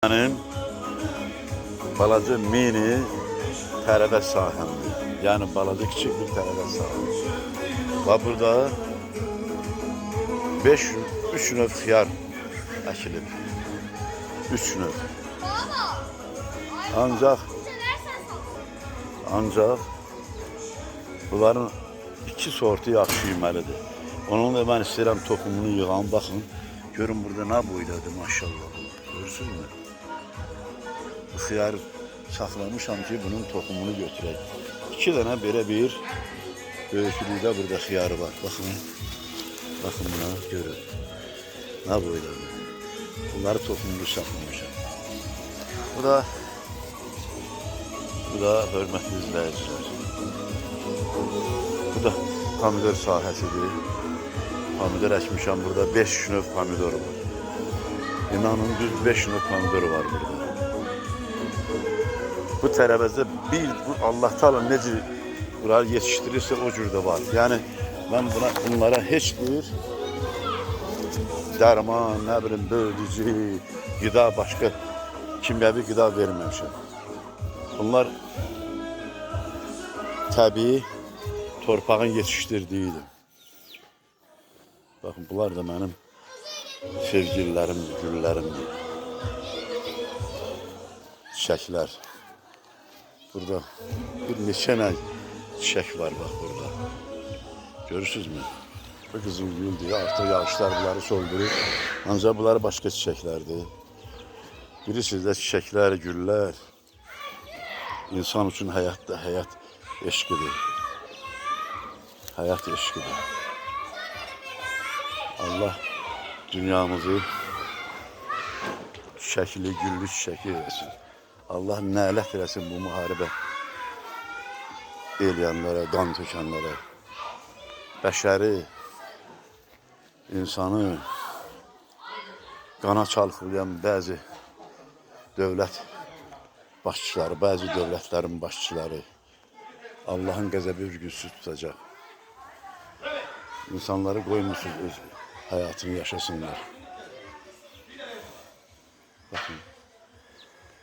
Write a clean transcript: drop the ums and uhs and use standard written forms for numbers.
Benim balaca mini tərəvəz sahəmdir. Yəni balaca kiçik bir tərəvəz sahəmdir. Və burada 3 növ xiyar əkilir. 3 növ. Ancaq bunların 2 sortu yaxşı yeməlidir. Onunla mən istəyirəm toxumunu yığam. Baxın, görün burada nə boyladı maşallah. Görürsünüz mü? Bu xiyarı saxlamışam ki, bunun toxumunu götürək. 2 dənə belə bir böyüklükdə burada xiyarı var. Baxın, baxın buna, görün. Nə boyladı? Bunları toxumunu saxlamışam. Bu da hörmətli izləyicilər. Bu da pomidor sahəsidir. Pomidor əkmişəm burada, 5 növ pomidor var. İnanın düz 5 növ pomidor var burada. Bu tərəvəzdə Allah Teala necə bunları yetişdirirsə o cür də var. Yəni mən bunlara heç bir dərman, nə bilim, bölücü, qida, başqa kimyəvi qida verməmişəm. Bunlar təbii torpağın yetişdirdiyidir. Baxın, bunlar da mənim sevgililərimdir, güllərimdir. Çiçəklər. Burada bir neçə çiçək var bax burada. Görürsünüzmü? Bu qızıl güldür. Artıq yağışlar bunları soldurur. Ancaq bunlar başqa çiçəklərdir. Bilirsiniz də çiçəklər, güllər insan üçün həyat eşqidir. Həyat eşqidir. Allah dünyamızı çiçəkli, güllü çiçəkli eləsin. Allah nələt eləsin bu müharibə eləyənlərə, qan tökənlərə. Bəşəri, insanı qana çalxılayan bəzi dövlət başçıları, bəzi dövlətlərin başçıları Allahın qəzəbi ürgüsü tutacaq. İnsanları qoymusunuz öz həyatını yaşasınlar. Bakın.